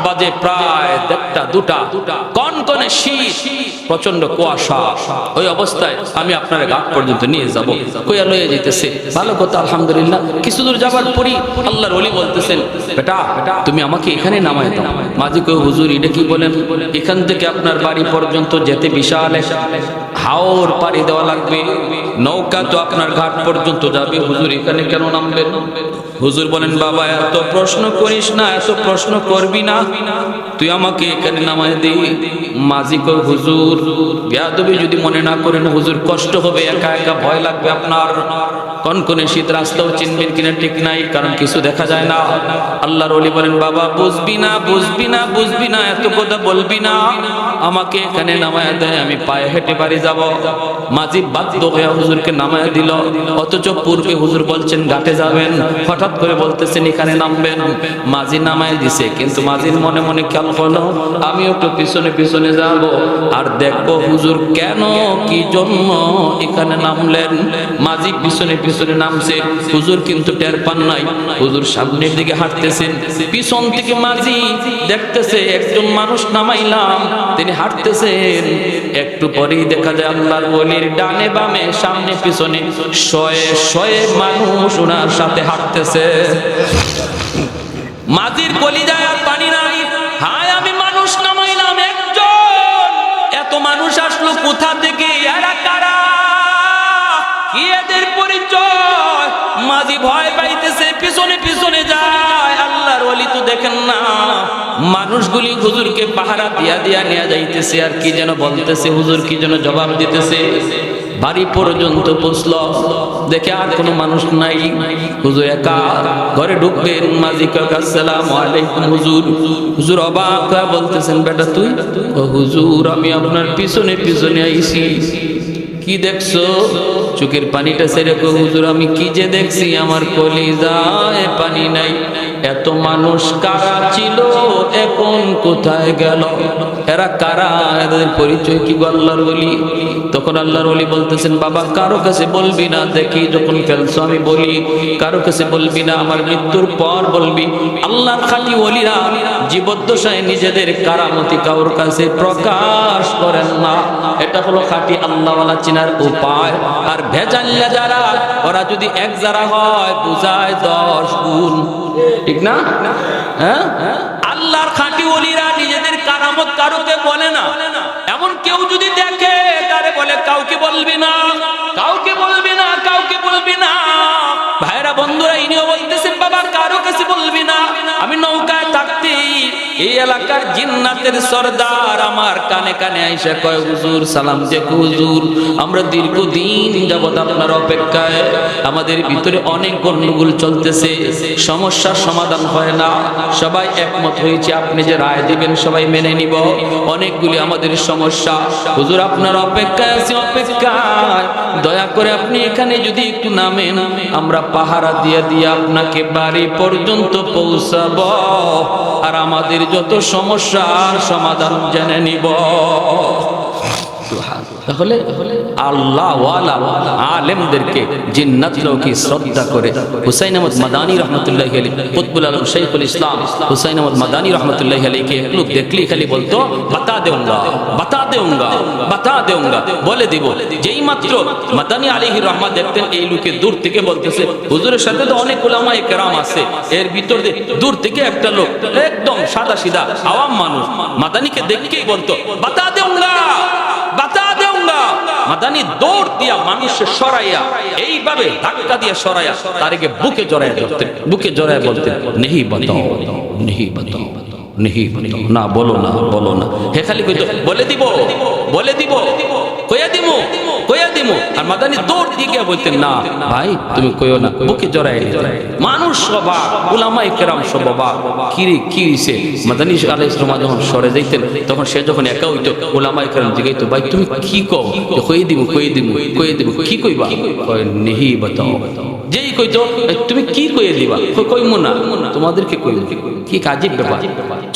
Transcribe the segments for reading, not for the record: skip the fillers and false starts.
বাজে প্রায় 1টা 2টা, কনকনে শীত, প্রচন্ড কুয়াশা। ওই অবস্থায় আমি আপনার ঘাট পর্যন্ত নিয়ে যাব। কইয়া লয়ে যেতেছে, ভালো কথা আলহামদুলিল্লাহ। কিছু দূর যাবার পরই আল্লাহর ওলি বলতেছেন, বেটা তুমি আমাকে এখানে নামায় দাও। মাঝি কই, হুজুর এটা কি বলেন? এখান থেকে আপনার বাড়ি পর্যন্ত যেতে বিশাল হাওর পাড়ি দেওয়া লাগবে, নৌকা তো আপনার ঘাট পর্যন্ত যাবে, হুজুর এখানে কেন নামবেন? হুজুর বলেন, বাবা এত প্রশ্ন করিস না, এত প্রশ্ন করবি না, তুই আমাকে এখানে নামায় দে। মাঝি কই, হুজুর বেয়াদবি যদি মনে না করেন হুজুর, কষ্ট হবে, একা একা ভয় লাগবে আপনার, কনকনে শীত, রাস্তাও চিনবেন কিনা ঠিক নাই, কারণ কিছু দেখা যায় না। আল্লাহর ওলি বলেন, বাবা বুঝবি না, বুঝবি না, বুঝবি না, এত কথা বলবি না, আমাকে এখানে নামায় দেয়, আমি পায়ে হেঁটে বাড়ি যাব। মাঝি বাধ্য হয়ে হুজুরকে নামায় দিল, অথচ পূর্বে হুজুর বলছেন ঘাটে যাবেন, হঠাৎ করে বলতেছেন এখানে নামবেন। মাঝি নামায় দিছে, কিন্তু মাঝির মনে মনে খেয়াল হলো আমি একটু পিছনে পিছনে যাব আর দেখবো হুজুর কেন কি জন্য এখানে নামলেন। মাঝি পিছনে পিছনে নামছে, হুজুর কিন্তু টের পান নাই। হুজুর সামনের দিকে হাঁটতেছেন, পিছন থেকে মাঝি দেখতেছে একজন মানুষ নামাইলাম, তিনি হাঁটতেছেন। একটু পরেই দেখা যায় আল্লাহর ওলির ডানে বামে সামনে পিছনে শয়ে শয়ে মানুষ ওনার সাথে হাঁটতেছে। মাঝির কলিজায় আর পানি নাই, হায় আমি মানুষ নামাইলাম একজন, এত মানুষ আসলো কোথা থেকে, এরা কারা, কি এদের পরিচয়? মাঝি ভয় পাইতেছে, পিছনে পিছনে যায়। আল্লাহর ওলি তো দেখেন না, মানুষগুলি হুজুরকে পাহারা দিয়া দিয়া নিয়ে যাইতেছে, আর কি যেন বলতেছে, হুজুর কি যেন জবাব দিতেছে। বাড়ি পর্যন্ত পৌঁছল, দেখে আর কোনো মানুষ নাই, হুজুর একা ঘরে ঢুকবেন। মাঝি কয়, আসসালামু আলাইকুম হুজুর। হুজুর অবাক হয়ে বলতেছেন, বেটা তুই? ও হুজুর আমি আপনার পিছনে পিছনে আইছি। কি দেখছো? চোখের পানিটা ছেড়ে কো, হুজুর আমি কি যে দেখছি, আমার কলিজায় পানি নাই, এত মানুষ কারা ছিল, এখন কোথায় গেল, এরা কারা, এদের পরিচয় কি? আল্লাহর ওলি। তখন আল্লাহর ওলি বলতেছেন, বাবা কারো কাছে বলবি না, দেখি যখন ফেলছো আমি বলি, কারো কাছে বলবি না, আমার মৃত্যুর পর বলবি। আল্লাহর খাঁটি ওলিরা জীবদ্দশায় নিজেদের কারামতি কারোর কাছে প্রকাশ করেন না, এটা হলো খাঁটি আল্লাহওয়ালা চিনার উপায়। আর ভেজাল্লা যারা, ওরা যদি এক যারা হয় বুঝায় 10 গুণ, ঠিক না? হ্যাঁ, আল্লাহর খাঁটি ওলিরা নিজেদের কারামত কারোকে বলে না। এমন কেউ যদি দেখে তারে বলে কাউকে বলবি না, কাউকে বলবি না, কাউকে বলবি না। ভাইরা বন্ধুরা, ইনিও বলতেছেন বাবা কারো কাছে বলবি না। আমি নৌকায় থাকতে এই এলাকার জিন্নাতের সরদার আমার কানে কানে আইসা কয়, হুজুর সালাম যে হুজুর, আমরা দীর্ঘদিন যাবত আপনার অপেক্ষায়, আমাদের ভিতরে অনেক গন্ডগোল চলতেছে, সমস্যার সমাধান হয় না, সবাই একমত হয়েছে আপনি যে রায় দিবেন সবাই মেনে নিব, অনেকগুলি আমাদের সমস্যা, হুজুর আপনার অপেক্ষায় আছি, অপেক্ষায়, দয়া করে আপনি এখানে যদি একটু নামেন, আমরা পাহারা দিয়ে দিয়ে আপনাকে বাড়ি পর্যন্ত পৌঁছাবো, আর আমাদের যত সমস্যার সমাধান জেনে নিব। তাহলে আল্লাহ ওয়ালা আলেমদেরকে জিন্নাত লোকে শ্রদ্ধা করে। হুসাইন আহমদ মাদানী রহমতুল্লাহি আলাইহি, কুতবুল আলম শাইখুল ইসলাম হুসাইন আহমদ মাদানী রহমতুল্লাহি আলাইহি এক লোক দেখলি খালি বলতো, বাতা দেউঙ্গা, বাতা দেউঙ্গা, বাতা দেউঙ্গা, বলে দিব। যেই মাত্র মাদানী আলাইহি রহমত দেখতেন এই লোকে দূর থেকে বলতেছে, হুজুরের সাথে তো অনেক উলামায়ে কেরাম আছে, এর ভিতর দিয়ে দূর থেকে একটা লোক একদম সাদা সিধা আওয়াম মানুষ মাদানীকে দেখেই বলতো, বাতা দেউঙ্গা, বাতা দেউঙ্গা। মাদানী দৌড় দিয়া মানুষের সরাইয়া, এইভাবে ধাক্কা দিয়া সরাইয়া তারিকে বুকে জড়াইয়া ধরতেন, বুকে জড়াইয়া বলতেন, নেহি বাতাও, নেহি বাতাও, নেহি বাতাও, না বলো না, বলো না। হে খালি কইতো বলে দিব, বলে দিব, কইয়া দিমু, কইয়া দিমু। আর মাদানী দৌড় দিয়ে গিয়া বলতেন, না ভাই তুমি কইও না, বুকে জড়াইয়া নিতেন। মানুষ সবা, উলামায়ে কেরাম সবা, কি রে কি হইছে? মাদানী আলাইহিস সালাম যখন সরে যাইতেন, তখন সে যখন একা হইতো, উলামায়ে কেরাম জিগাইতো, ভাই তুমি কি কও? কইয়ে দিমু, কইয়ে দিমু, কইয়ে দিমু, কি কইবা? কয় নেহি বাতাও। যেই কইতো তুমি কি কইয়ে দিবা? কইমু না, তোমাদেরকে কইমু। কি আজীব ব্যাপার।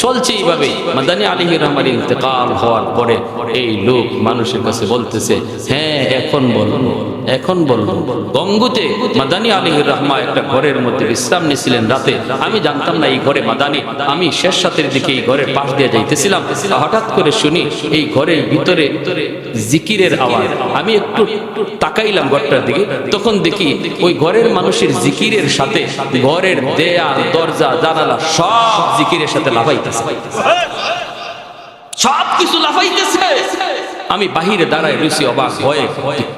চলছে এইভাবে। মাদানী আলাইহির রহমার ইন্তেকাল হওয়ার পরে এই লোক মানুষের কাছে বলতেছে, হ্যাঁ এখন বলবো, এখন বলবো। গঙ্গুতে মাদানী আলাইহির রহমা একটা ঘরের মধ্যে বিশ্রাম নিয়েছিলেন রাতে। আমি জানতাম না এই ঘরে মাদানী। আমি শেষ রাতের দিকে এই ঘরের পাশ দিয়ে যাইতেছিলাম, হঠাৎ করে শুনি এই ঘরের ভিতরে জিকিরের আওয়াজ। আমি একটু তাকাইলাম ঘরটার দিকে, তখন দেখি ওই ঘরের মানুষের জিকিরের সাথে ঘরের দেয়াল, দরজা, জানালা সব জিকিরের সাথে লাফাইতেছে, সব কিছু লাফাইতেছে। আমি বাহিরে দাঁড়ায় রয়েছি অবাক হয়ে,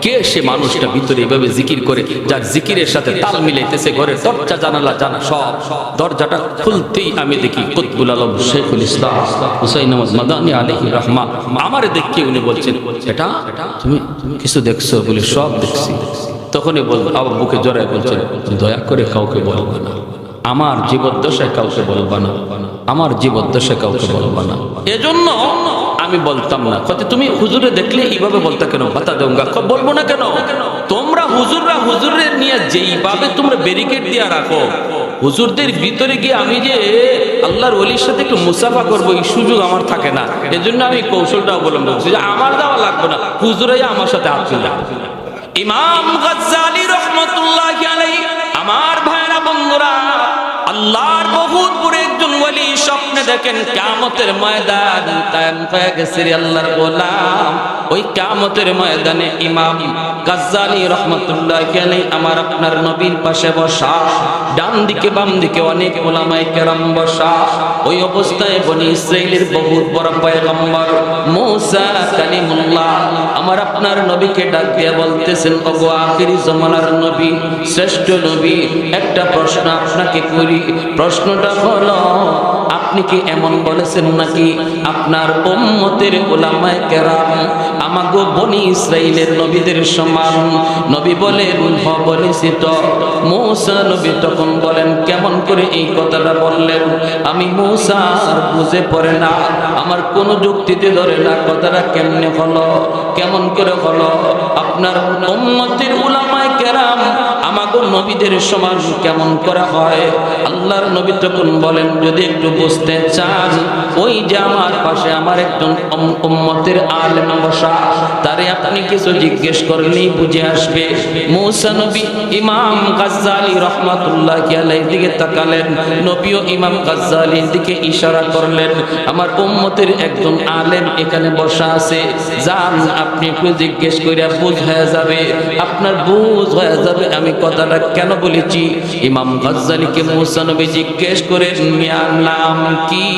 কে সে মানুষটা ভিতরে এভাবে জিকির করে, যার জিকিরের সাথে তাল মিলাইতেছে। ঘরের দরজা, জানালা, জানা সব। দরজাটা খুলতেই আমি দেখি কুতবুল আলম শেখুল ইসলাম হুসাইন আহমদ মাদানী আলাইহির রহমা। আমারে দেখে উনি বলছেন, এটা তুমি কিছু দেখছো? বলে সব দেখছি। তখনই আবার বুকে জড়ায় বলছেন, দয়া করে কাউকে বলবো না, আমার জীবদ্দশায় কাউকে বলবা না, আমার জীবদ্দশায় কাউকে বলবা না। এজন্য আমি বলতাম না। তুমি হুজুরে দেখলে এইভাবে বলতা কেন? বাতা দেউঙ্গা, বলবো না কেন? তোমরা হুজুরের নিয়ে যেইভাবে তোমরা ব্যারিকেড দিয়ে রাখো, হুজুরদের ভিতরে গিয়ে আমি যে আল্লাহর ওলির সাথে একটু মুসাফা করবো, এই সুযোগ আমার থাকে না। এজন্য আমি কৌশলটা অবলম্বন করছি যে আমার যাওয়া লাগবে না, হুজুরাই আমার সাথে হাত মিলা। ইমাম গাজ্জালী রাহমাতুল্লাহি আলাইহি, আমার ভাইরা বন্ধুরা, আল্লাহর বহুত বড় একজন ওলি স্বপ্নে দেখেন কিয়ামতের ময়দান কায়েম হয়ে গেছে আল্লাহর গোলাম। ওই কিয়ামতের ময়দানে ইমাম গাজ্জালী রাহমাতুল্লাহি আলাইহি আমার আপনার নবীর পাশে বসা, ডান দিকে বাম দিকে অনেক উলামায়ে কেরাম বসা। ওই অবস্থায় বনি ইসরাইলের বহুত বড় পয়গম্বর মুসা কালিমুল্লাহ আমার আপনার নবীকে ডাক দিয়ে বলতেছেন, ওগো আখিরি জামানার নবী, শ্রেষ্ঠ নবী, একটা প্রশ্ন আপনাকে করি। প্রশ্নটা হলো, আপনি কি এমন বলেছেন নাকি আপনার উম্মতের উলামায়ে কেরাম আমাগো বনি ইসরাইলের নবীদের সমান? নবী বলেন, হ বলেছি তো। মুসা নবী তখন বলেন, কেমন করে এই কথাটা বললেন? আমি মুসা আর বুঝে পড়ে না, আমার কোন যুক্তিতে ধরে না, কথাটা কেমনে হলো, কেমন করে হলো? আপনার উম্মতের উলামায়ে কেরাম আমাগো নবীদের সমান কেমন করা হয়? আল্লাহর নবী তখন বলেন, যদি একটু বুঝতে চান, ওই যে আমার পাশে আমার একজন উম্মতের আলেম বসা, তারে আপনি কিছু জিজ্ঞেস করলেই বুঝে আসবে। মুসা নবী ইমাম গাজ্জালী রাহমাতুল্লাহি আলাইহির দিকে তাকালেন, নবীও ইমাম গাজ্জালীর দিকে ইশারা করলেন, আমার উম্মতের একজন আলেম এখানে বসা আছে, যান আপনি একটু জিজ্ঞেস কইরা বুঝ হয়ে যাবে, আপনার বুঝ হয়ে যাবে আমি কথাটা কেন বলেছি। ইমাম গাজ্জালীকে মুসা নবী জিজ্ঞেস করেন, মিয়ার নাম কি?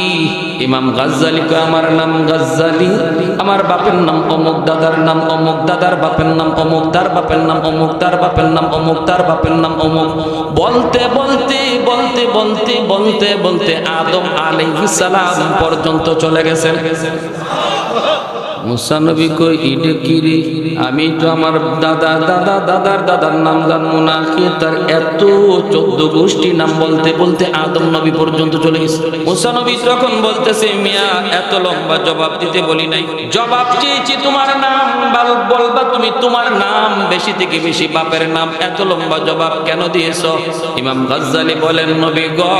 ইমাম গাজ্জালী কয়, আমার নাম গাজ্জালী, আমার বাপের নাম অমুক, দাদার নাম অমুক, দাদার বাপের নাম অমুক, তার বাপের নাম অমুক, তার বাপের নাম অমুক, তার বাপের নাম অমুক। বলতে বলতে বলতে বলতে বলতে বলতে আদম আলাইহিস সালাম পর্যন্ত চলে গেছেন। মুসা নবী কই, ইডে কি রে? আমি তো আমার দাদা দাদা দাদার দাদার নাম জানবো না, তার এত 14 গোষ্ঠী নাম বলতে বলতে আদম নবী পর্যন্ত চলে গেছে। মুসা নবী তখন বলতেছে, মিয়া এত লম্বা জবাব দিতে বলি নাই, জবাব চেয়েছি তোমার নাম বলবা তুমি, তোমার নাম বেশি থেকে বেশি বাপের নাম, এত লম্বা জবাব কেন দিয়েছো? ইমাম গাজ্জালী বলেন, নবী গো,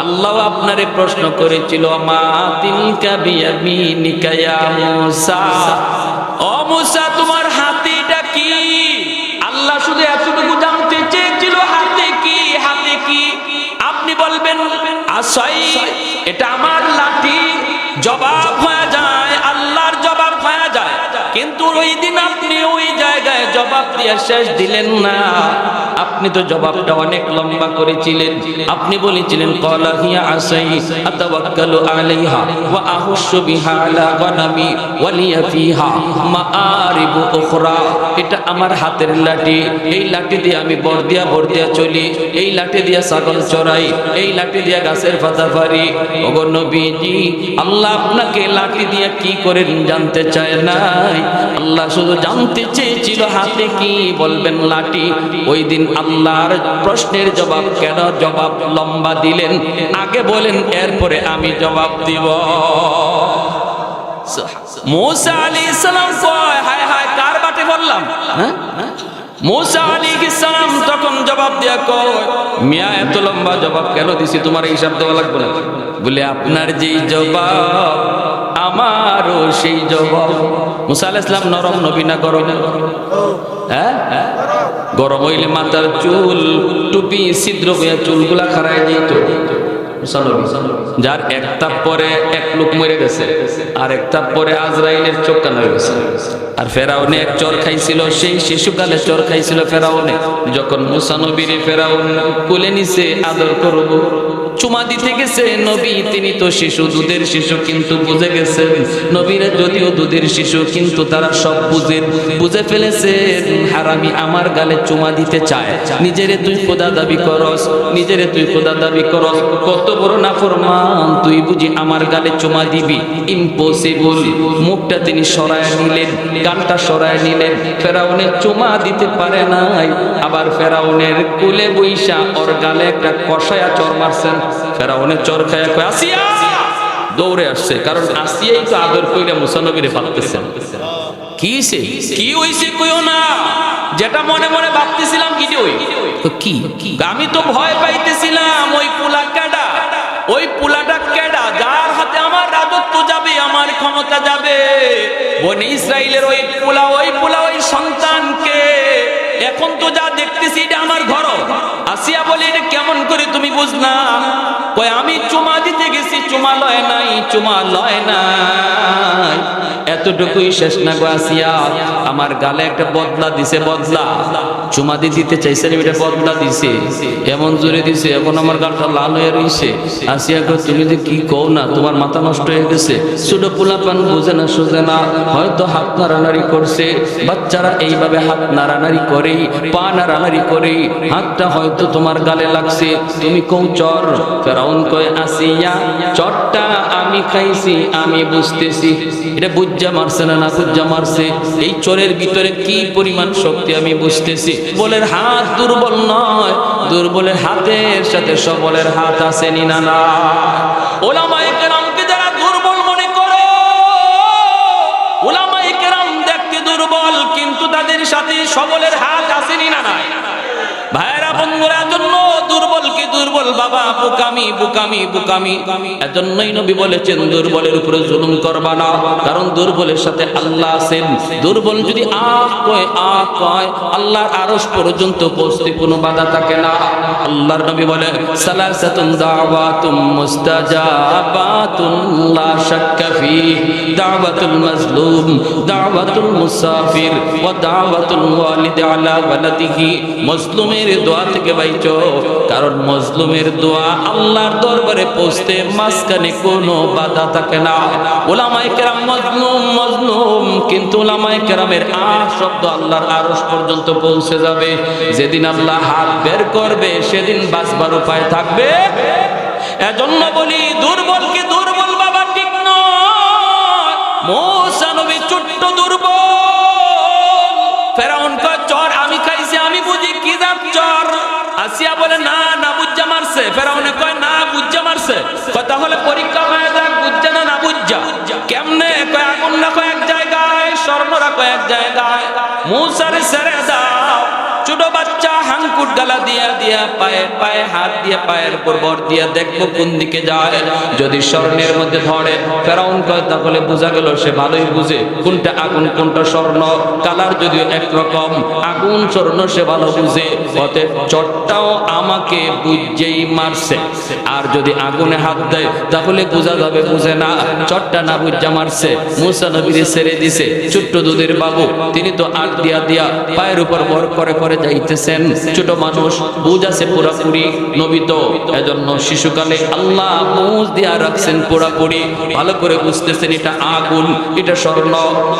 আল্লাহ আপনারে প্রশ্ন করেছিল, মা তিলকা বিয়ামিনিকা ইয়া মুসা, ও মুসা তোমার হাতেটা কি? আল্লাহ শুধু এতটুকু জানতে চেয়েছিল, হাতে কি, হাতে কি? আপনি বলবেন আসাই, এটা আমার লাঠি। জবাব হয়ে যায়, আল্লাহর জবাব হয়ে যায়। কিন্তু ওই দিন আপনি ওই জায়গায় জবাব দিয়ে শেষ দিলেন না, আপনি তো জবাবটা অনেক লম্বা করেছিলেন। আপনি বলেছিলেন, ক্বালা হিয়া আসাই আতাওয়াক্কালু আলাইহা ওয়া আহুশু বিহা আলা গনামি ওয়া লিয়া ফিহা মাআরিবু উখরা, এটা আমার হাতের লাঠি, এই লাঠি দিয়ে আমি বর্দিয়া চলি, এই লাঠি দিয়ে ছাগল চড়াই, এই লাঠি দিয়ে গাছের পাতা পারি। ওগো নবীজি, আল্লাহ আপনাকে লাঠি দিয়ে কি করেন জানতে চায় নাই, আল্লাহ শুধু জানতে চেয়েছিল হাতে কি, বলবেন লাঠি। ওই দিন আল্লাহর প্রশ্নের জবাব কেন জবাব লম্বা দিলেন? আগে বলেন, এরপরে আমি জবাব দিব। মুসা আলাইহিস সালাম কয়, হায় হায় কার বাটে বললাম? মুসা আলাইহিস সালাম তখন জবাব দিয়া কয়, মিয়া এত লম্বা জবাব কেন দিছি, তোমার হিসাব দেওয়া লাগবে না। বলে আপনার যেই জবাব আমারও সেই জবাব। মুসা আলাইহিস সালাম নরম নবী না গরম? হ্যাঁ, গরম হইলে মাথার চুল টুপি ছিদ্র হইয়া চুলগুলা খাড়ায় যেত। যার একটা পরে এক লোক মরে গেছে, আর একটা পরে আজরাইলের চোখ কানা হয়ে গেছে। আর ফেরাউনে এক চর খাইছিল, সেই শিশুকালে চর খাইছিল ফেরাউনে। যখন মুসা নবীরে ফেরাউন কোলে নিছে আদর করব, চুমা দিতে গেছে নবী, তিনি তো শিশু, দুধের শিশু, কিন্তু বুঝে গেছেন নবীরা যদিও দুধের শিশু, কিন্তু তারা সব বুঝে ফেলেছে হারামি আমার গালে চুমা দিতে চায়। নিজেরে তুই খোদা দাবি করস, নিজেরে তুই খোদা দাবি করস, কত বড় নাফরমান, তুই বুঝি আমার গালে চুমা দিবি? ইম্পসিবল। মুখটা তিনি সরায় নিলেন, গানটা সরায় নিলেন। ফেরাউনের চুমা দিতে পারে নাই। আবার ফেরাউনের কোলে বইসা ওর গালে একটা কষায়া চর মারছেন। ফেরাউনের চর খায়া কয় আসিয়া, দৌড়ে আসছে, কারণ আসিয়াই তো আদর কইরা মুসা নবীরে পাচ্ছেন। কি হইছে কইও না, যেটা মনে মনে ভাবতেছিলাম কি কি আমি তো ভয় পাইতেছিলাম। ওই পোলা কেডা, ওই পোলাটা কেডা যার হাতে আমার রাজত্ব যাবে, আমার ক্ষমতা যাবে? বনি ইসরাইলের ওই পোলা ওই সন্তানকে এখন তো যা দেখতেছি এটা আমার ঘর। আসিয়া বলে এটা কেমন করে তুমি বুঝনা? কই আমি চুমা দিতে গেছি, চুমা লয় নাই। এতটুকুই শেষ না গো আসিয়া, আমার গালে একটা বদলা দিছে, বদলা। চুমা দিতে চাইছেন, এটা বদলা দিছে, এমন জোরে দিছে, এখন আমার গালটা লাল হয়ে রইছে। আসিয়া কই তুমি যে কি কও না, তোমার মাথা নষ্ট হয়ে গেছে। ছোট পোলাপান বুঝে না সোজে না, হয়তো হাত নাড়ানাড়ি করছে। বাচ্চারা এইভাবে হাত নাড়ানাড়ি করে, পা নাড়ানাড়ি করে, হাতটা হয়তো তোমার গালে লাগছে, তুমি কও চর। ফেরাউন কয় আসিয়া চরটা আমি খাইছি, আমি বুঝতেছি। এটা বুঝা মারছে না বুঝা মারছে, এই চোরের ভিতরে কি পরিমাণ শক্তি আমি বুঝতেছি। বলের হাত দুর্বল নয়, দুর্বলের হাতের সাথে সবলের হাত আছে নি না? না, ওলামায়ে কেরামকে যারা দুর্বল মনে করো, ওলামায়ে কেরাম দেখতে দুর্বল, কিন্তু তাদের সাথে সবলের হাত আছে নি না? নাই। ভাইরা বন্ধুরা, জন্য দুর্বলকে দুর্বল বাবা, বোকামি বোকামি বোকামি। এজন্যই নবী বলেছেন দুর্বলের উপরে জুলুম করবা না, কারণ দুর্বলের সাথে আল্লাহ আছেন। দুর্বল যদি আহ কয় আল্লাহর আরশ পর্যন্ত পৌঁছতে কোনো বাধা থাকে না। আল্লাহর নবী বলেন সালাসাতুন দাওয়াতুম মুস্তাজাবাতুন লা শাক্কা ফি, দাওয়াতুল মাজলুম, দাওয়াতুল মুসাফির ওয়া দাওয়াতুল ওয়ালিদ আলা ওয়ালাদিহি। মজলুমের দোয়া থেকে বাইচো, কারণ মজলুমের দোয়া আল্লাহর দরবারে পৌঁছতে মাঝখানে কোনো বাধা থাকে না। উলামায়ে কেরাম মজলুম, কিন্তু উলামায়ে কেরামের শব্দ আল্লাহর আরশ পর্যন্ত পৌঁছে যাবে। যেদিন আল্লাহ হাত বের করবে সেদিন বাঁচবার উপায় থাকবে। এজন্য বলি দুর্বলকে দুর্বল বাবা ঠিক নয়। মুসা নবী ছোট্ট দুর্বল। ফেরাউন কয় চর আমি খাইছি, আমি বুঝি কি জাত চর। আসিয়া বলে না বুঝা মারছে। ফেরাউনে কয় না বুঝা মারছে। কয় তাহলে পরীক্ষা হয়ে যাক, বুঝা না বুঝা। কেমনে? কয় আগুন রাখো এক জায়গায়, স্বর্ণ রাখো এক জায়গায়, মুসারে ছেড়ে দাও। ছোট বাচ্চা হাঙ্কুর ডালা দিয়া পায়ে হাত দিয়ে পায়ের উপর ভর দিয়া দেখবো কোন দিকে যায়। যদি স্বর্ণের মধ্যে ধরে, ফেরাউন কয় তাহলে বোঝা গেল সে ভালোই বুঝে কোনটা আগুন কোনটা স্বর্ণ। কালার যদিও একরকম, আগুন স্বর্ণ সে ভালো বুঝে। অতএব চটটাও আমাকে বুঝেই মারছে। আর যদি আগুনে হাত দেয় তাহলে বোঝা যাবে বুঝে না, চটটা না বুঝা মারছে। মুসা নবীরে ছেড়ে দিছে। ছোট্ট দুধের বাবু, তিনি তো আট দিয়া পায়ের উপর ভর করে যাইতেছেন। ছোট মানুষ, বুঝ আছে পুরাপুরি। নবী তো এজন্য শিশুকালে আল্লাহ বুঝ দিয়া রাখছেন পুরাপুরি, ভালো করে বুঝতেছেন এটা আগুন, এটা স্বর্ণ।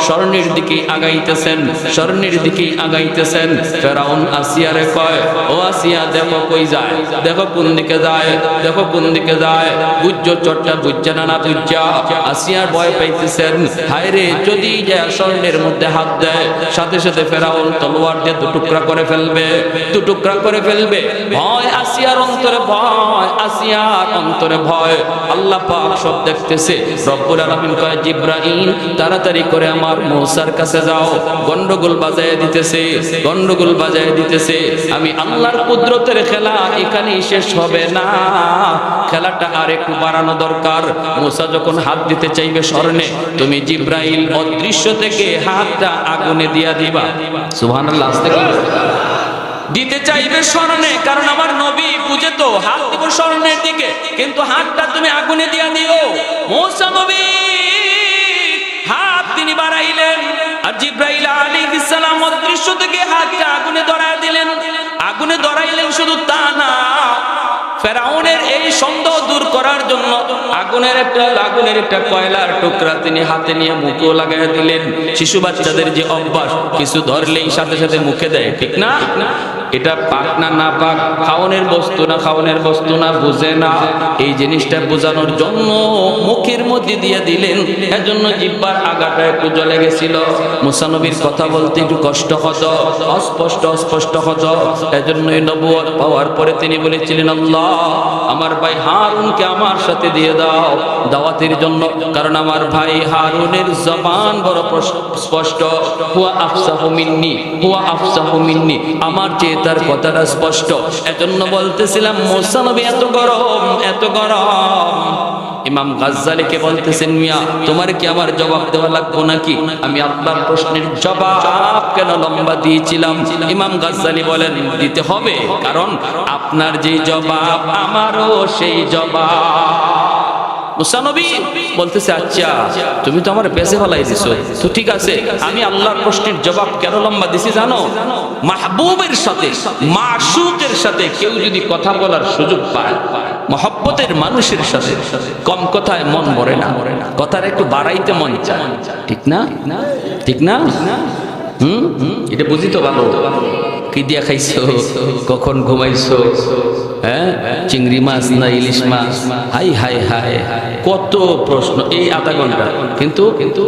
স্বর্ণের দিকে আগাইতেছেন, স্বর্ণের দিকে আগাইতেছেন। ফেরাউন আসিয়ারে কয় ও আসিয়া দেখো কই যায়, দেখো কোন দিকে যায়, দেখো কোন দিকে যায়। বুঝছো চটটা বুঝছে না বুঝছা? আসিয়ার ভয় পাইতেছেন, হায় রে যদি যায় স্বর্ণের মধ্যে হাত দেয়, সাথে সাথে ফেরাউন তলোয়ার দিয়ে টুকরা করে ফেলবে, দু টুকরা করে ফেলবে। ভয় আসিয়ার অন্তরে, ভয় আসিয়ার অন্তরে ভয়। আল্লাহ পাক সব দেখতেছে। রব্বুল আলামিন কয়, জিবরাইল তাড়াতাড়ি করে আমার মূসার কাছে যাও। গন্ডগোল বাজায় দিতেছে, গন্ডগোল বাজায় দিতেছে। আমি আল্লাহর কুদরতের খেলা এখানেই শেষ হবে না, খেলাটা আর একটু বাড়ানো দরকার। মূসা যখন হাত দিতে চাইবে স্বর্ণে, তুমি জিবরাইল অদৃশ্য থেকে হাতটা আগুনে দিয়া দিবা। সুবহানাল্লাহ। আস্তে করে দিতে চাইবে স্বর্ণে, কারণ আমার নবী বুঝে তো হাত দিব স্বর্ণের দিকে, কিন্তু হাতটা তুমি আগুনে দিয়া দিও। মূসা নবী হাত তিনি বাড়াইলেন, আর জিবরাইল আলাইহিস সালাম অদৃশ্য থেকে হাতটা আগুনে ধরায় দিলেন। আগুনে ধরাইলেন, শুধু তা না, ফেরাউনের এই সন্দেহ দূর করার জন্য আগুনের একটা কয়লার টুকরা তিনি হাতে নিয়ে মুখেও লাগাইয়া দিলেন। শিশু বাচ্চাদের যে অভ্যাস, কিছু ধরলেই সাথে সাথে মুখে দেয়, ঠিক না? এটা পাক না না পাক, খাওয়ানোর বস্তু না খাওয়ানোর বস্তু না, বুঝে না। এই জিনিসটা বোঝানোর জন্য মুখের মধ্যে দিয়ে দিলেন। এজন্য জিহ্বার আগাটা একটু জ্বলে গেছিল। মুসা নবীর কথা বলতে একটু কষ্ট হতো, অস্পষ্ট হতো। এজন্যই নবুয়ত পাওয়ার পরে তিনি বলেছিলেন, আল্লাহ আমার ভাই হারুনকে আমার সাথে দিয়ে দাও দাওয়াতের জন্য, কারণ আমার ভাই হারুনের জবান বড় স্পষ্ট। হুয়া আফসাহু মিন্নি, হুয়া আফসাহু মিন্নি, আমার চেয়ে তার কথাটা স্পষ্ট। এজন্য বলতেছিলাম মুসা নবী এত গরম, এত গরম। ইমাম গাজ্জালিকে বলতেছেন, মিয়া তোমার কি আমার জবাব দেওয়া লাগবে নাকি? আমি আপনার প্রশ্নের জবাব কেন লম্বা দিয়েছিলাম? ইমাম গাজ্জালি বলেন, দিতে হবে, কারণ আপনার যে জবাব আমারও সেই জবাব। মুসা নবী বলতেছে, আচ্ছা তুমি তো আমার পেছে ফেলাই দিছো, তো ঠিক আছে, আমি আল্লাহর প্রশ্নের জবাব কেন লম্বা দিছি জানো? মাহবুবের সাথে, মাশূকের সাথে কেউ যদি কথা বলার সুযোগ পায়, মহব্বতের মানুষের সাথে, কম কথায় মন ভরে না, কথার একটু বাড়াইতে মন চায়, ঠিক না? ঠিক না? এটা বুঝি তো ভালো। কি দিয়া খাইছো, কখন ঘুমাইছো, হ্যাঁ, চিংড়ি মাছ না ইলিশ মাছ, হাই হাই হাই, কত প্রশ্ন এই আধা ঘন্টা। কিন্তু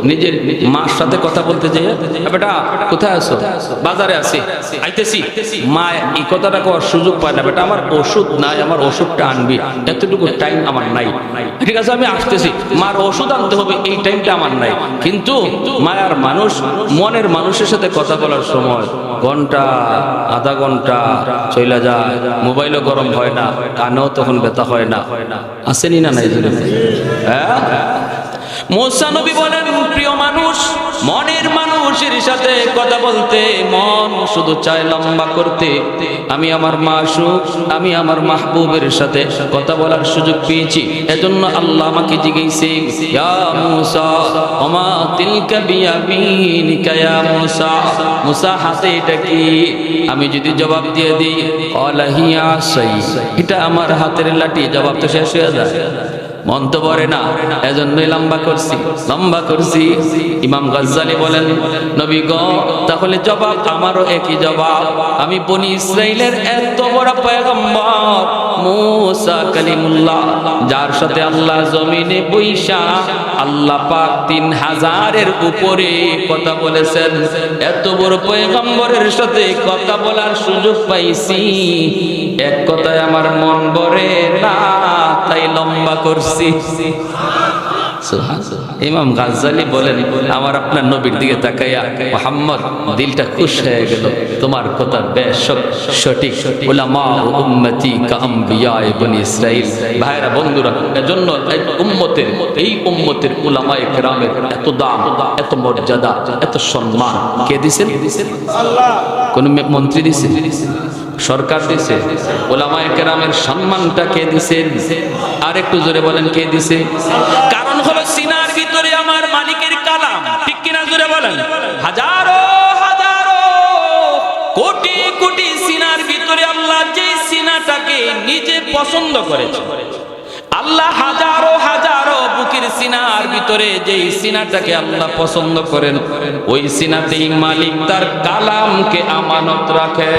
নিজের মার সাথে কথা বলতে যে, বেটা কোথায় আছো? বাজারে আছি, আইতেছি। মা এই কথাটা করার সুযোগ পায় না, বেটা আমার ওষুধ নাই, আমার ওষুধটা আনবি, এতটুকু টাইম আমার নাই। ঠিক আছে আমি আসতেছি, মার ওষুধ আনতে হবে, এই টাইমটা আমার নাই। কিন্তু মায়ার মানুষ, মনের মানুষের সাথে কথা বলার সময় ঘন্টা আধা ঘন্টা চলে যায়, মোবাইলও গরম হয় না, কানেও তখন ব্যথা হয় না। আসেনি না নাই? হ্যাঁ, মুসা নবী বলেন, প্রিয় মানুষ, মনের মানুষের সাথে কথা বলতে মন শুধু চায় লম্বা করতে। আমি আমার মাশূক, আমি আমার মাহবুবের সাথে কথা বলার সুযোগ পেয়েছি। এজন্য আল্লাহ আমাকে জিজ্ঞেসে, ইয়া মুসা ওমা তিলকা বিয়ামিনিকা ইয়া মুসা, মুসা হাতে এটা কি? আমি যদি জবাব দিয়ে দিই, ক্বালা হিয়া আসাই, এটা আমার হাতের লাঠি, জবাব তো শেষ হয়ে যায়, মন তো ভরে না। এজন্যই লম্বা করছি। ইমাম গাজ্জালি বলেন, নবী গো, তাহলে জবাব আমারও একই জবাব। আমি বনি ইসরাইলের এত বড় পয়গম্বর মুসা কালিমুল্লাহ, যার সাথে আল্লাহ জমিনে বৈশা আল্লাহ পাক 3000-এর উপরে কথা বলেছেন, এত বড় পয়গম্বরের সাথে কথা বলার সুযোগ পাইছি। এক কথায় আমার মন ভরে না, তাই লম্বা করছি। ইমাম গাজ্জালি বলেন, আমার আপনার নবীর দিকে তাকাইয়া মুহাম্মদ দিলটা খুশ হয়ে গেল, তোমার কথা বেশ সঠিক। উলামা উম্মতি কা আমবিয়ায়ে বনি ইসরাইল। ভাইরা বন্ধুরা, এজন্য এই উম্মতের উলামায়ে কেরামের এত দাম, এত মর্যাদা, এত সম্মান কে দিয়েছেন? আল্লাহ। কোন মন্ত্রী দিয়েছে? সরকার দিছে? উলামায়ে কেরামের সম্মানটা কে দিছেন? আর একটু জোরে বলেন, কে দিছে? কারণ হলো সিনার ভিতরে আমার মালিকের কালাম, ঠিক কিনা? জোরে বলেন। হাজারো হাজারো কোটি কোটি সিনার ভিতরে আল্লাহ যে সিনাটাকে নিজে পছন্দ করেছে, আল্লাহ হাজারো হাজারো বুকের সিনার ভিতরে যেই সিনাটাকে আল্লাহ পছন্দ করেন, ওই সিনাতেই মালিক তার কালামকে আমানত রাখে।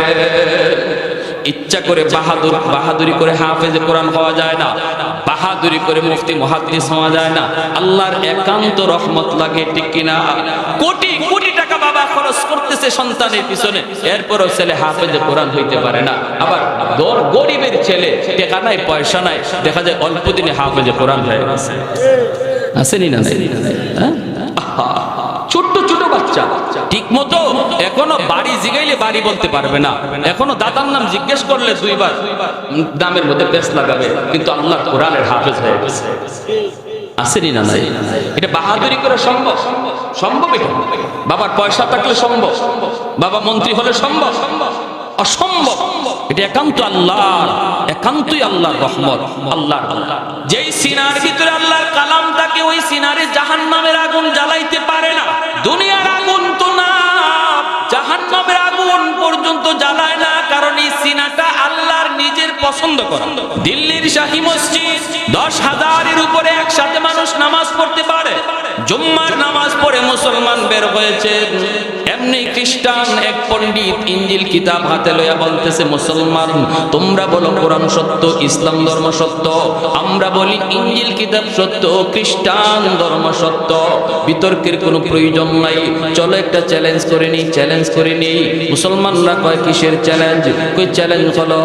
ইচ্ছা করে বাহাদুরি করে হাফেজে কোরআন হওয়া যায় না। বাহাদুরি করে মুফতি মুহাদ্দিস হওয়া যায় না, আল্লাহর একান্ত রহমত লাগে, ঠিক কিনা? কোটি কোটি টাকা বাবা খরচ করতেছে সন্তানের পিছনে, এরপরও ছেলে হাফেজে কোরআন হইতে পারে না। আবার গরিবের ছেলে, টাকা নাই পয়সা নাই, দেখা যায় অল্প দিনে হাফেজে কোরআন হয়ে গেছে। আসেনি না? হ্যাঁ, ছোট্ট ছোট বাচ্চা ঠিক মতো এখনো বাড়ি জিগাইলে বাড়ি বলতে পারবে না, এখনো দাদার নাম জিজ্ঞেস করলে দুইবার দামের মধ্যে পেস লাগাবে, কিন্তু আল্লাহর কোরআনের হাফেজ হয়ে গেছে। আসেনি না? নাই। এটা বাহাদুরি করে সম্ভব? সম্ভব এটা? বাবার পয়সা থাকলে সম্ভব, বাবা মন্ত্রী হলে সম্ভব? অসম্ভব। এটা একান্ত আল্লাহর, একান্তই আল্লাহর রহমত, আল্লাহর। যেই সিনার ভিতরে আল্লাহর কালাম থাকে, ওই সিনারে জাহান্নামের আগুন জ্বালাইতে পারে না। দুনিয়ার আগুন তো না, জাহান্নামের আগুন পর্যন্ত জ্বালায় না, কারণ এই সিনাটা আল্লাহর নিজের পছন্দ করা। দিল্লির শাহী মসজিদ 10,000-এর উপরে একসাথে মানুষ নামাজ পড়তে পারে। জুম্মার নামাজ পড়ে মুসলমান বের হয়েছে, এমনি খ্রিস্টান এক পণ্ডিত ইঞ্জিল কিতাব হাতে লইয়া বলতেছে, মুসলমান তোমরা বলো কোরআন সত্য, ইসলাম ধর্ম সত্য, আমরা বলি ইঞ্জিল কিতাব সত্য, খ্রিস্টান ধর্ম সত্য। বিতর্কের কোনো প্রয়োজন নাই, চলো একটা চ্যালেঞ্জ করে নিই, চ্যালেঞ্জ করে নিই। মুসলমানরা কয় কিসের চ্যালেঞ্জ? কই চ্যালেঞ্জ হলো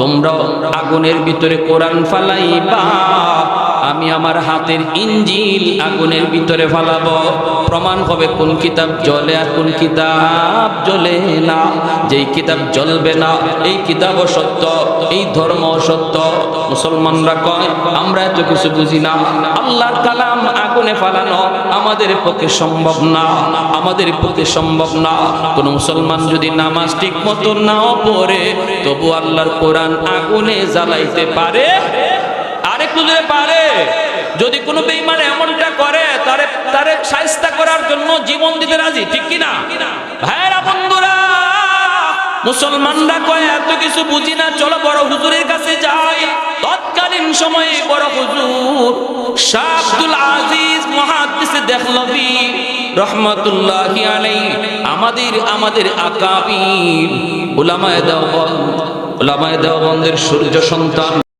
তোমরা আগুনের ভিতরে কোরআন ফালাইবা, আমি আমার হাতের ইঞ্জিল আগুনের ভিতরে ফালাবো, প্রমাণ হবে কোন কিতাব জ্বলে আর কোন কিতাব জ্বলে না। যেই কিতাব জ্বলবে না এই কিতাবও সত্য, এই ধর্ম সত্য। মুসলমানরা কয় আমরা এত কিছু বুঝি না, আল্লাহর কালাম আগুনে ফালানো আমাদের পক্ষে সম্ভব না, আমাদের পক্ষে সম্ভব না। কোন মুসলমান যদি নামাজ ঠিক মতো নাও পড়ে, তবু আল্লাহর কোরআন আগুনে জ্বালাইতে পারে। আরেকটু যদি পারে, যদি কোনো বেঈমান এমনটা করে, তারে শায়েস্তা করার জন্য জীবন দিতে রাজি, ঠিক কিনা? ভাইরা বন্ধুরা, মুসলমানরা কয় এত কিছু বুঝি না, চলো বড় হুজুরের কাছে যাই। তৎকালীন সময়ে বড় হুজুর শাহ আব্দুল আজিজ মুহাদ্দিস দেহলভী রহমাতুল্লাহি আলাইহি আমাদের আকাবির উলামায়ে দেওবন্দের সূর্য সন্তান।